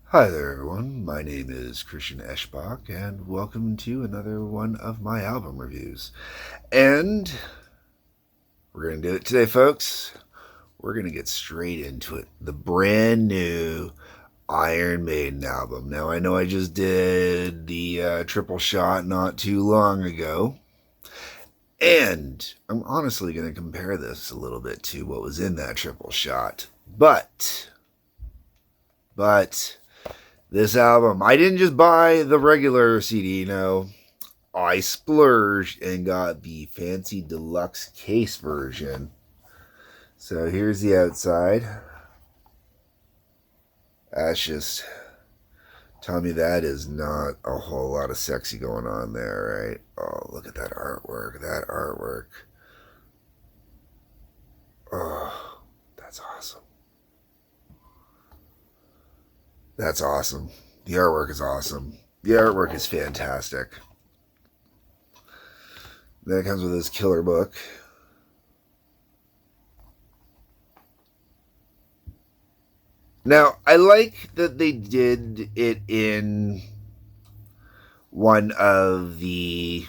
Hi there, everyone. My name is Christian Eschbach, and welcome to another one of my album reviews. And we're going to do it today, folks. We're going to get straight into it. The brand new Iron Maiden album. Now, I know I just did the triple shot not too long ago, and I'm honestly going to compare this a little bit to what was in that triple shot. But this album, I didn't just buy the regular CD, no. I splurged and got the fancy deluxe case version. So here's the outside. That's just, tell me that is not a whole lot of sexy going on there, right? Oh, look at that artwork. That artwork. Oh, that's awesome. That's awesome. The artwork is awesome. The artwork is fantastic. Then it comes with this killer book. Now, I like that they did it in one of the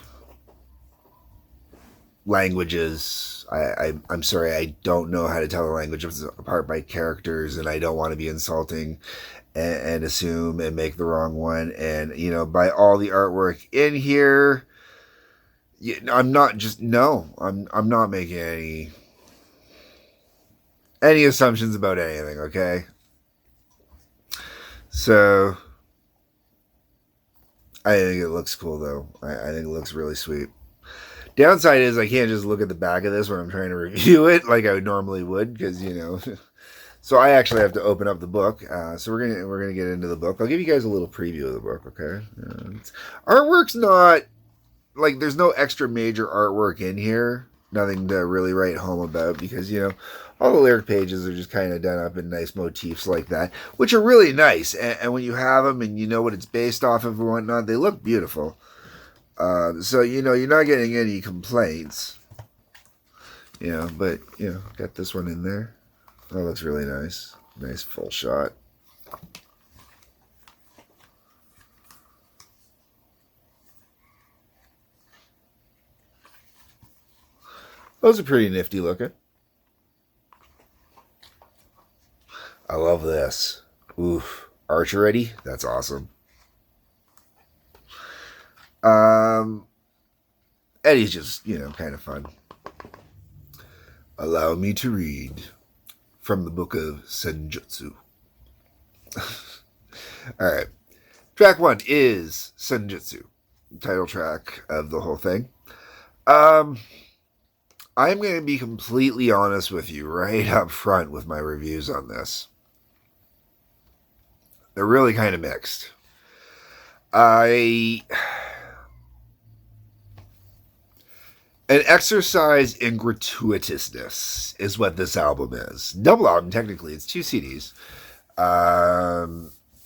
languages. I'm sorry, I don't know how to tell the language apart by characters, and I don't want to be insulting and assume and make the wrong one. And, by all the artwork in here, I'm not just, no, I'm not making any assumptions about anything, okay? So, I think it looks cool, though. I think it looks really sweet. Downside is I can't just look at the back of this when I'm trying to review it like I would normally would, because, So I actually have to open up the book. So we're gonna get into the book. I'll give you guys a little preview of the book, okay? Artwork's not like there's no extra major artwork in here. Nothing to really write home about because all the lyric pages are just kind of done up in nice motifs like that, which are really nice. And when you have them and you know what it's based off of and whatnot, they look beautiful. So you're not getting any complaints. But got this one in there. That looks really nice. Nice full shot. Those are pretty nifty looking. I love this. Oof. Archer ready? That's awesome. Eddie's just, kind of fun. Allow me to read from the book of Senjutsu. All right. Track 1 is Sunjutsu, title track of the whole thing. I'm going to be completely honest with you right up front with my reviews on this. They're really kind of mixed. An exercise in gratuitousness is what this album is. Double album, technically. It's 2 CDs.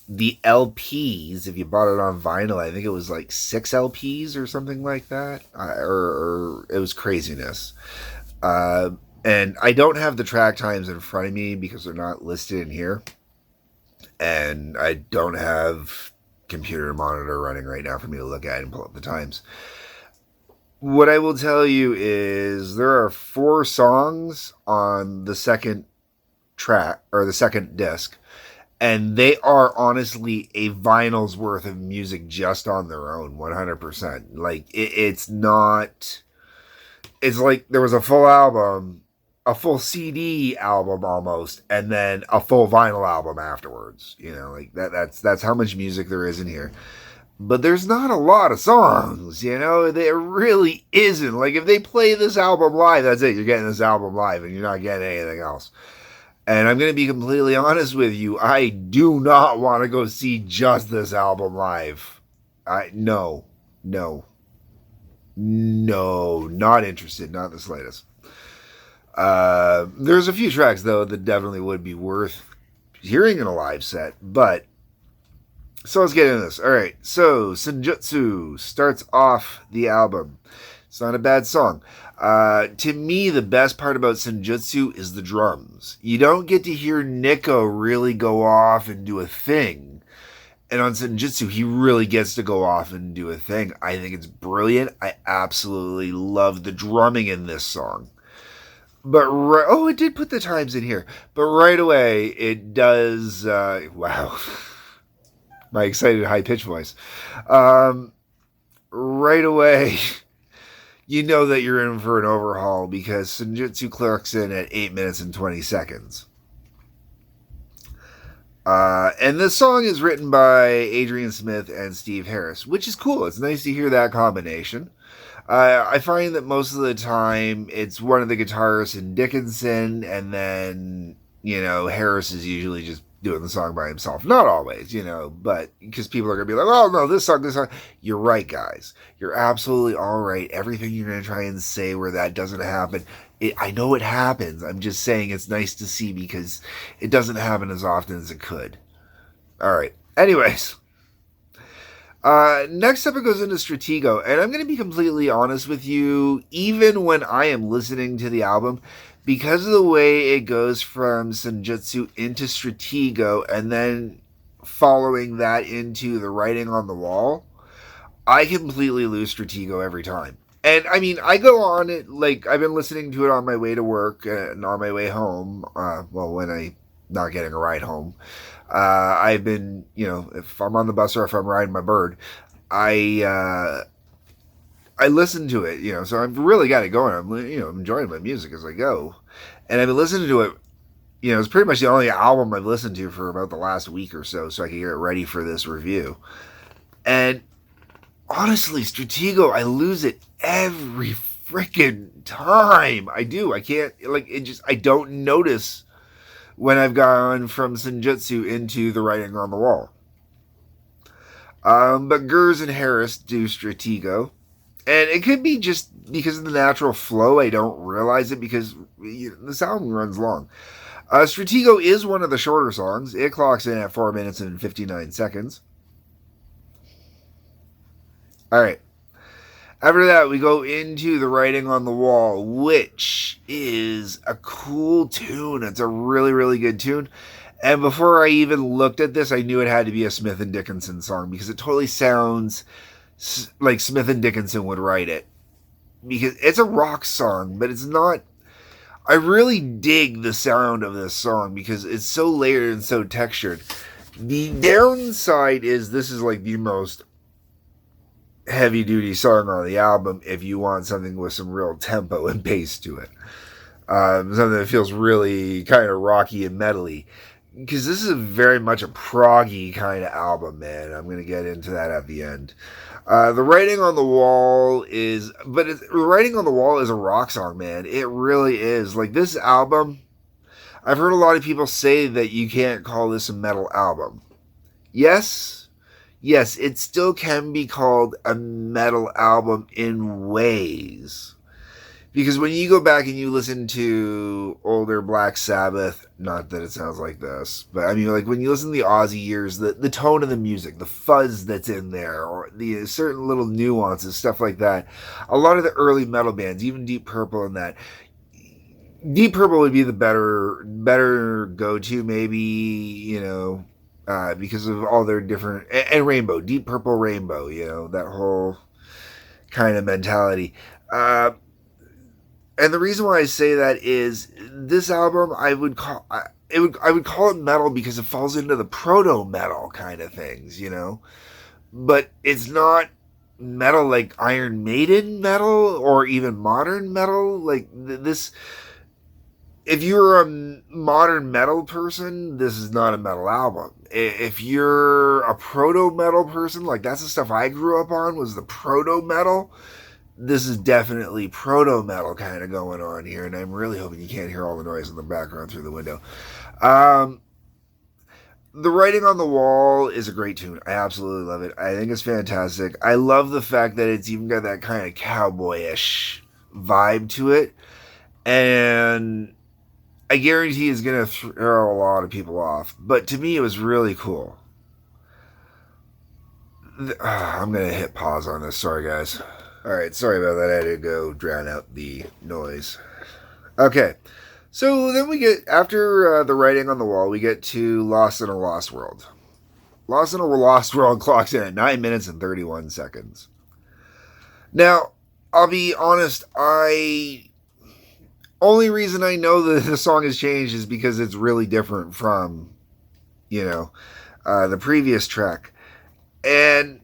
The LPs, if you bought it on vinyl, I think it was like 6 LPs or something like that. Or it was craziness. And I don't have the track times in front of me because they're not listed in here. And I don't have computer monitor running right now for me to look at and pull up the times. What I will tell you is there are 4 songs on the second track or the second disc, and they are honestly a vinyl's worth of music just on their own, 100%. Like it's not. It's like there was a full album, a full CD album almost, and then a full vinyl album afterwards. Like that's how much music there is in here. But there's not a lot of songs, there really isn't. Like, if they play this album live, that's it. You're getting this album live, and you're not getting anything else. And I'm going to be completely honest with you. I do not want to go see just this album live. No, not interested, not the slightest. There's a few tracks, though, that definitely would be worth hearing in a live set, but so let's get into this. All right, so Senjutsu starts off the album. It's not a bad song. To me, the best part about Senjutsu is the drums. You don't get to hear Nico really go off and do a thing. And on Senjutsu, he really gets to go off and do a thing. I think it's brilliant. I absolutely love the drumming in this song. But oh, it did put the times in here. But right away, it does. Wow, my excited high pitched voice. Right away, you know that you're in for an overhaul because Sunjutsu clocks in at 8 minutes and 20 seconds. And this song is written by Adrian Smith and Steve Harris, which is cool. It's nice to hear that combination. I find that most of the time it's one of the guitarists in Dickinson, and then, Harris is usually just doing the song by himself. Not always, but because people are going to be like, oh, no, this song. You're right, guys. You're absolutely all right. Everything you're going to try and say where that doesn't happen, I know it happens. I'm just saying it's nice to see because it doesn't happen as often as it could. All right. Anyways. Next up, it goes into Stratego, and I'm going to be completely honest with you, even when I am listening to the album, because of the way it goes from Senjutsu into Stratego, and then following that into the writing on the wall, I completely lose Stratego every time. And, I mean, I go on it, like, I've been listening to it on my way to work and on my way home, when I'm not getting a ride home. I've been, if I'm on the bus or if I'm riding my bird, I listen to it, so I've really got it going. I'm, enjoying my music as I go. And I've been listening to it, it's pretty much the only album I've listened to for about the last week or so I can get ready for this review. And honestly, Stratego, I lose it every freaking time. I do. I can't, I don't notice when I've gone from Senjutsu into the writing on the wall. But Gers and Harris do Stratego. And it could be just because of the natural flow. I don't realize it because this album runs long. Stratego is one of the shorter songs. It clocks in at 4 minutes and 59 seconds. All right. After that, we go into the writing on the wall, which is a cool tune. It's a really, really good tune. And before I even looked at this, I knew it had to be a Smith and Dickinson song because it totally sounds like Smith and Dickinson would write it. Because it's a rock song, but it's not. I really dig the sound of this song because it's so layered and so textured. The downside is this is like the most heavy duty song on the album if you want something with some real tempo and bass to it. Something that feels really kind of rocky and metally. Because this is very much a proggy kind of album, man. I'm going to get into that at the end. The writing on the wall is a rock song, man. It really is. Like this album, I've heard a lot of people say that you can't call this a metal album. Yes, it still can be called a metal album in ways. Because when you go back and you listen to older Black Sabbath, not that it sounds like this, but I mean, like when you listen to the Ozzy years, the tone of the music, the fuzz that's in there, or the certain little nuances, stuff like that. A lot of the early metal bands, even Deep Purple and that, Deep Purple would be the better go-to, maybe, because of all their different, and Rainbow, Deep Purple Rainbow, that whole kind of mentality. And the reason why I say that is this album I would call it metal because it falls into the proto metal kind of things, But it's not metal like Iron Maiden metal or even modern metal like this. If you're a modern metal person, this is not a metal album. If you're a proto metal person, like that's the stuff I grew up on was the proto metal. This is definitely proto metal kind of going on here, and I'm really hoping you can't hear all the noise in the background through the window. The writing on the wall is a great tune. I absolutely love it. I think it's fantastic. I love the fact that it's even got that kind of cowboyish vibe to it, and I guarantee it's going to throw a lot of people off. But to me, it was really cool. I'm going to hit pause on this. Sorry, guys. Alright, sorry about that. I had to go drown out the noise. Okay, so then we get, after the writing on the wall, we get to Lost in a Lost World. Lost in a Lost World clocks in at 9 minutes and 31 seconds. Now, I'll be honest, only reason I know that the song has changed is because it's really different from, the previous track. And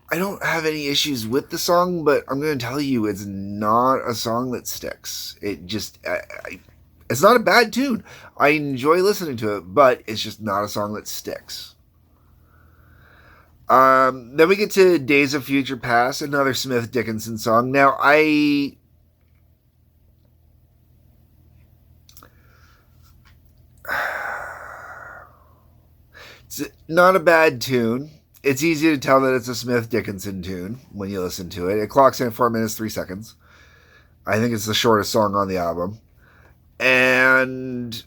I don't have any issues with the song, but I'm going to tell you, it's not a song that sticks. It's not a bad tune. I enjoy listening to it, but it's just not a song that sticks. Then we get to Days of Future Past, another Smith Dickinson song. Now, it's not a bad tune. It's easy to tell that it's a Smith Dickinson tune when you listen to it. It clocks in at 4 minutes, 3 seconds. I think it's the shortest song on the album. And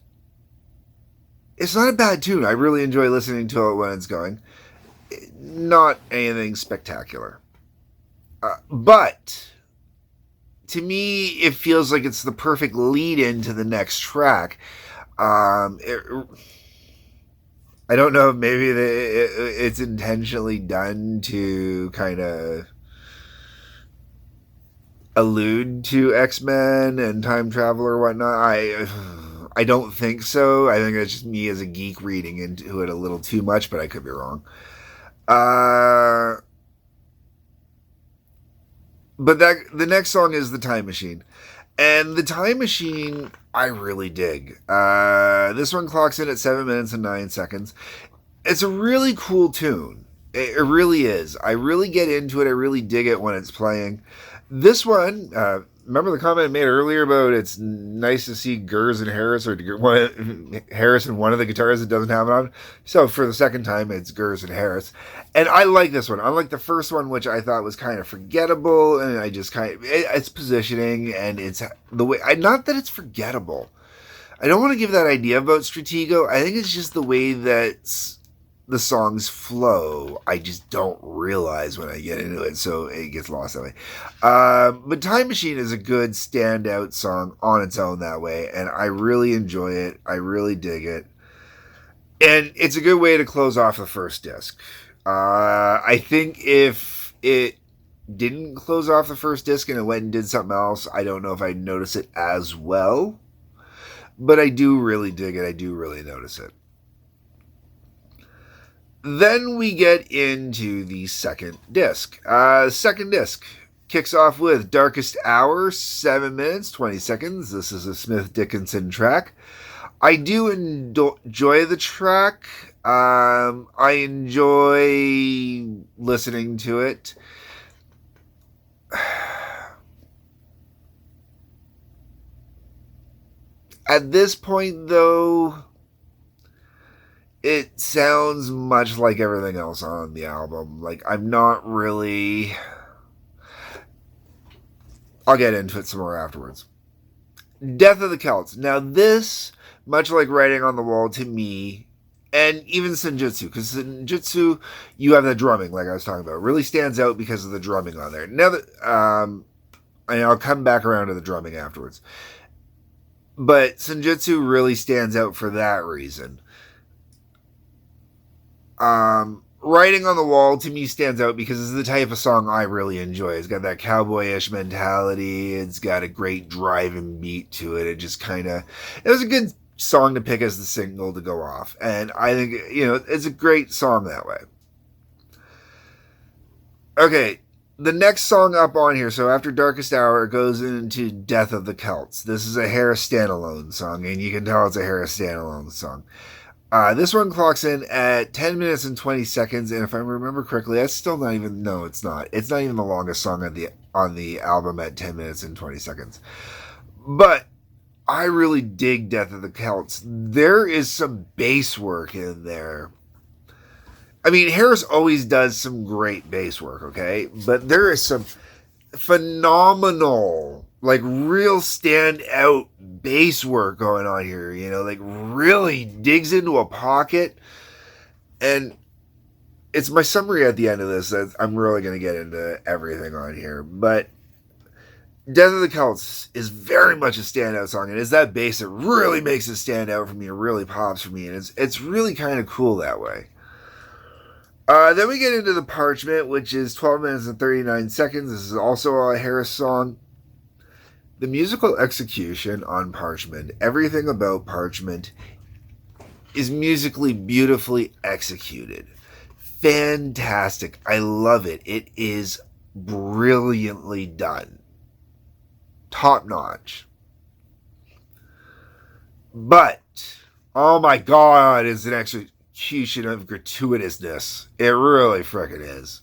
it's not a bad tune. I really enjoy listening to it when it's going. Not anything spectacular. But to me, it feels like it's the perfect lead into the next track. I don't know if maybe it's intentionally done to kind of allude to X-Men and time travel or whatnot. I don't think so. I think it's just me as a geek reading into it a little too much, but I could be wrong. But the next song is The Time Machine. And The Time Machine, I really dig. This one clocks in at 7 minutes and 9 seconds. It's a really cool tune. It really is. I really get into it. I really dig it when it's playing. This one, remember the comment I made earlier about it's nice to see Gers and Harris, or Harris and one of the guitars that doesn't have it on. So for the second time, it's Gers and Harris. And I like this one. Unlike the first one, which I thought was kind of forgettable, and I just it's positioning, and it's the way, not that it's forgettable. I don't want to give that idea about Stratego. I think it's just the way that the songs flow. I just don't realize when I get into it, so it gets lost that way. But Time Machine is a good standout song on its own that way, and I really enjoy it. I really dig it. And it's a good way to close off the first disc. I think if it didn't close off the first disc and it went and did something else, I don't know if I'd notice it as well. But I do really dig it. I do really notice it. Then we get into the second disc. Second disc kicks off with Darkest Hour, 7 minutes, 20 seconds. This is a Smith Dickinson track. I do enjoy the track. I enjoy listening to it. At this point, though, it sounds much like everything else on the album. Like, I'm not really... I'll get into it some more afterwards. Death of the Celts. Now this, much like Writing on the Wall to me, and even Senjutsu, because Senjutsu, you have the drumming, like I was talking about. It really stands out because of the drumming on there. Now that, and I'll come back around to the drumming afterwards. But Sunjutsu really stands out for that reason. Writing on the Wall to me stands out because it's the type of song I really enjoy. It's got that cowboyish mentality. It's got a great driving beat to it. It was a good song to pick as the single to go off. And I think, it's a great song that way. Okay, the next song up on here, so after Darkest Hour, it goes into Death of the Celts. This is a Harris standalone song, and you can tell it's a Harris standalone song. This one clocks in at 10 minutes and 20 seconds, and if I remember correctly, that's still not even... No, it's not. It's not even the longest song on the album at 10 minutes and 20 seconds. But I really dig Death of the Celts. There is some bass work in there. I mean, Harris always does some great bass work, okay? But there is some phenomenal, like, real stand-out bass work going on here, like, really digs into a pocket. And it's my summary at the end of this that I'm really going to get into everything on here. But Death of the Celts is very much a standout song, and it's that bass that really makes it stand out for me. It really pops for me, and it's really kind of cool that way. Then we get into the Parchment, which is 12 minutes and 39 seconds. This is also a Harris song. The musical execution on Parchment, everything about Parchment, is musically beautifully executed. Fantastic. I love it. It is brilliantly done. Top notch. But, oh my god, is an execution of gratuitousness. It really frickin' is.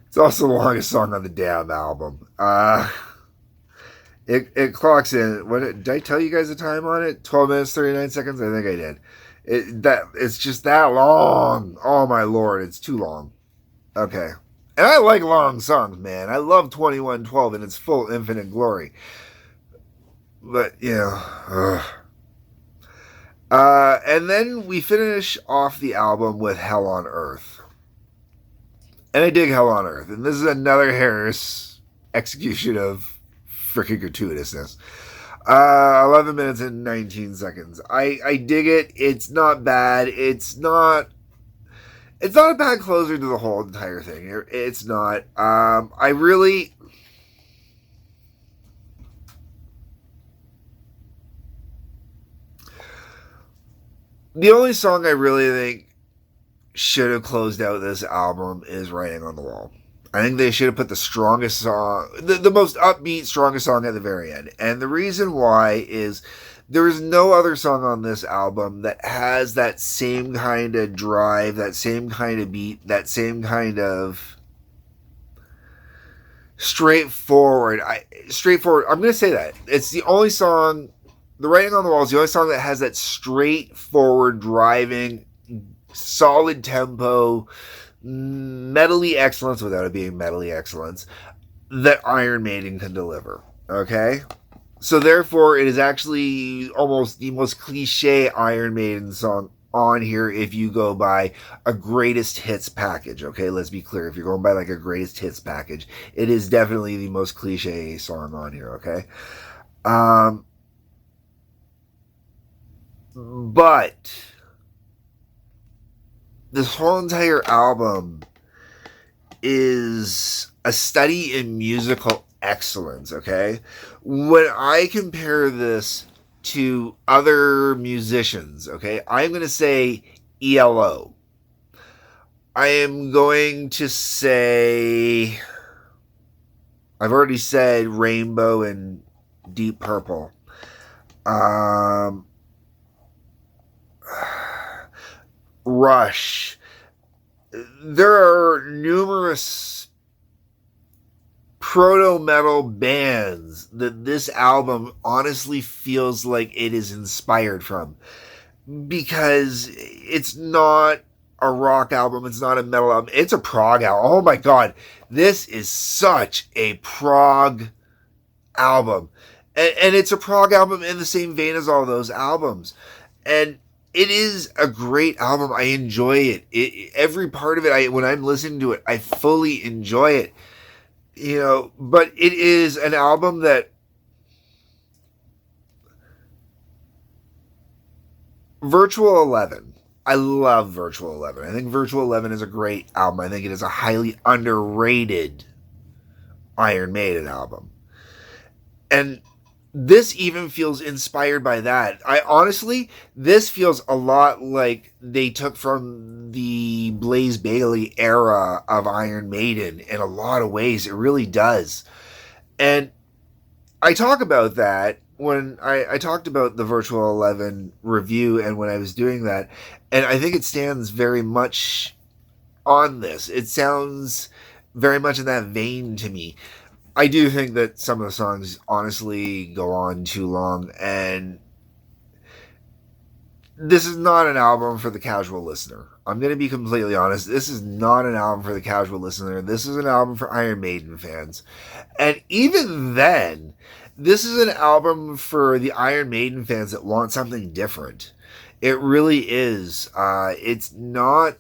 It's also the longest song on the damn album. It clocks in. Did I tell you guys the time on it? 12 minutes, 39 seconds? I think I did. It's just that long. Oh my lord, it's too long. Okay. And I like long songs, man. I love 2112 in its full infinite glory. But, and then we finish off the album with Hell on Earth. And I dig Hell on Earth. And this is another Harris execution of freaking gratuitousness. 11 minutes and 19 seconds. I dig it. It's not bad. It's not a bad closer to the whole entire thing. It's not. The only song I really think should have closed out this album is Writing on the Wall. I think they should have put the strongest song, the most upbeat, strongest song at the very end. And the reason why is there is no other song on this album that has that same kind of drive, that same kind of beat, that same kind of straightforward. I'm going to say that. It's the only song, The Writing on the Wall is the only song that has that straightforward driving, solid tempo, metally excellence without it being metally excellence that Iron Maiden can deliver. Okay? So therefore, it is actually almost the most cliche Iron Maiden song on here if you go by a greatest hits package. Okay, let's be clear. If you're going by like a greatest hits package, it is definitely the most cliche song on here. Okay? But this whole entire album is a study in musical excellence, okay? When I compare this to other musicians, okay, I'm going to say ELO. I am going to say, I've already said Rainbow and Deep Purple. Rush. There are numerous proto-metal bands that this album honestly feels like it is inspired from, because it's not a rock album, it's not a metal album, it's a prog album. Oh my god, this is such a prog album, and it's a prog album in the same vein as all those albums, and it is a great album. I enjoy it. Every part of it, when I'm listening to it, I fully enjoy it. But it is an album that Virtual 11. I love Virtual 11. I think Virtual 11 is a great album. I think it is a highly underrated Iron Maiden album. And this even feels inspired by that. This feels a lot like they took from the Blaze Bayley era of Iron Maiden in a lot of ways. It really does. And I talk about that when I talked about the Virtual 11 review and when I was doing that. And I think it stands very much on this. It sounds very much in that vein to me. I do think that some of the songs honestly go on too long, and this is not an album for the casual listener. I'm going to be completely honest. This is not an album for the casual listener. This is an album for Iron Maiden fans. And even then, this is an album for the Iron Maiden fans that want something different. It really is. It's not.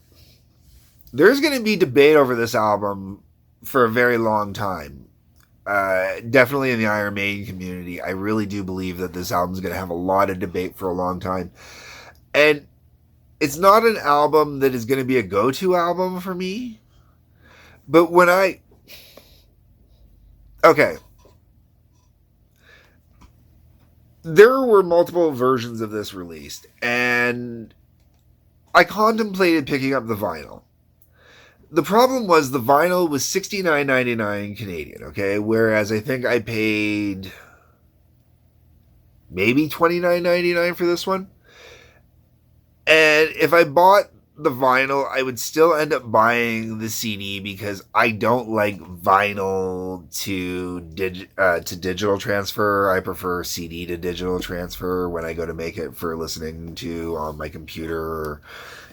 There's going to be debate over this album for a very long time. Definitely in the Iron Maiden community, I really do believe that this album is going to have a lot of debate for a long time. And it's not an album that is going to be a go-to album for me. But when I... Okay. There were multiple versions of this released, and I contemplated picking up the vinyl. The problem was the vinyl was $69.99 Canadian, okay? Whereas I think I paid maybe $29.99 for this one. And if I bought the vinyl, I would still end up buying the CD because I don't like vinyl to digital transfer. I prefer CD to digital transfer when I go to make it for listening to on my computer or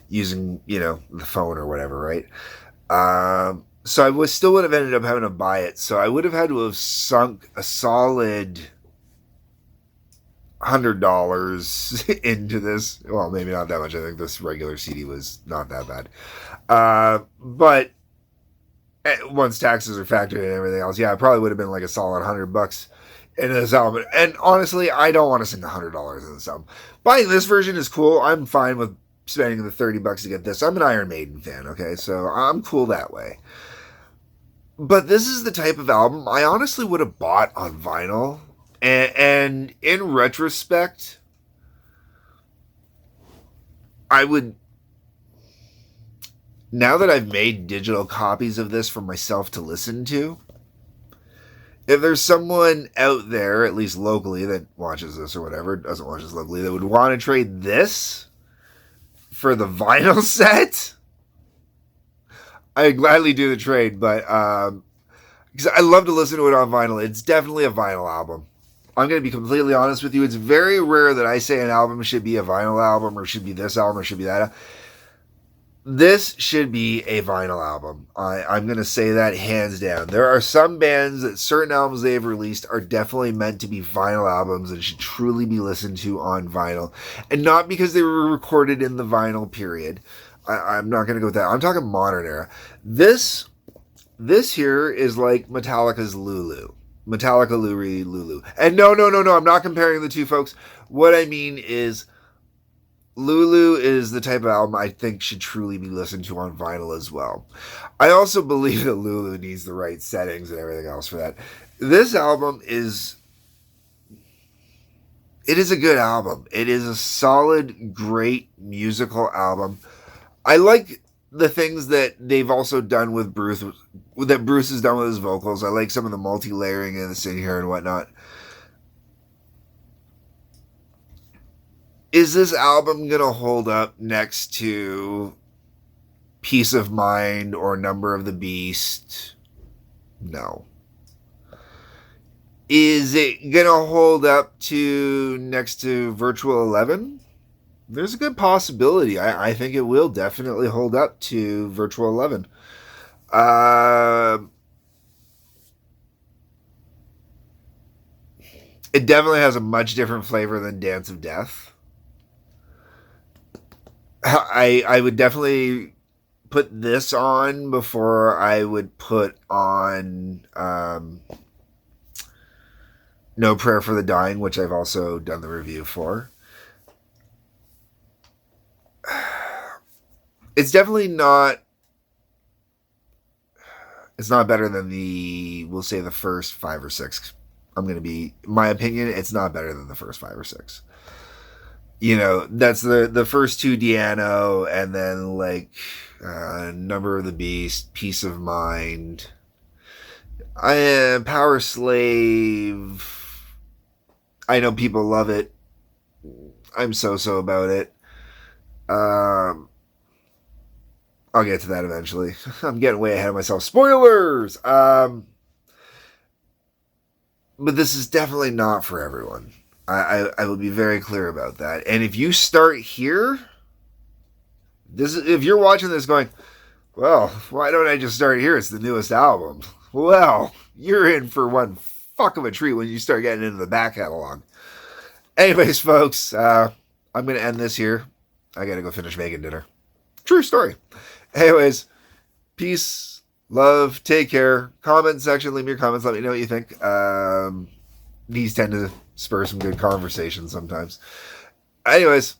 using, the phone or whatever, right? So I still would have ended up having to buy it. So I would have had to have sunk a solid $100 into this. Well, maybe not that much. I think this regular CD was not that bad. But once taxes are factored in and everything else, yeah, it probably would have been like a solid $100 into this album. And honestly, I don't want to sink $100 in this album. Buying this version is cool. I'm fine with spending the $30 to get this. I'm an Iron Maiden fan, okay? So I'm cool that way. But this is the type of album I honestly would have bought on vinyl. And in retrospect, I would, now that I've made digital copies of this for myself to listen to, if there's someone out there, at least locally, that watches this or whatever, doesn't watch this locally, that would want to trade this for the vinyl set, I'd gladly do the trade, but because I love to listen to it on vinyl. It's definitely a vinyl album. I'm going to be completely honest with you. It's very rare that I say an album should be a vinyl album or should be this album or should be that. This should be a vinyl album. I'm going to say that hands down. There are some bands that certain albums they've released are definitely meant to be vinyl albums and should truly be listened to on vinyl. And not because they were recorded in the vinyl period. I'm not going to go with that. I'm talking modern era. This here is like Metallica's Lulu. Metallica Lulu. And no, I'm not comparing the two, folks. What I mean is Lulu is the type of album I think should truly be listened to on vinyl as well. I also believe that Lulu needs the right settings and everything else for that. This album is a good album. It is a solid, great musical album. I like the things that they've also done with Bruce, that Bruce has done with his vocals. I like some of the multi-layering in this in here and whatnot. Is this album going to hold up next to Peace of Mind or Number of the Beast? No. Is it going to hold up to next to Virtual 11? There's a good possibility. I think it will definitely hold up to Virtual 11. It definitely has a much different flavor than Dance of Death. I would definitely put this on before I would put on No Prayer for the Dying, which I've also done the review for. It's definitely not. It's not better than we'll say the first 5 or 6. In my opinion, it's not better than the first 5 or 6. That's the first 2 Diano, and then like Number of the Beast, Peace of Mind, Power Slave. I know people love it. I'm so about it. I'll get to that eventually. I'm getting way ahead of myself. Spoilers! But this is definitely not for everyone. I will be very clear about that. And if you start here, if you're watching this going, well, why don't I just start here? It's the newest album. Well, you're in for one fuck of a treat when you start getting into the back catalog. Anyways, folks, I'm going to end this here. I gotta go finish making dinner. True story. Anyways, peace, love, take care. Comment section, leave me your comments. Let me know what you think. These tend to spur some good conversations sometimes. Anyways,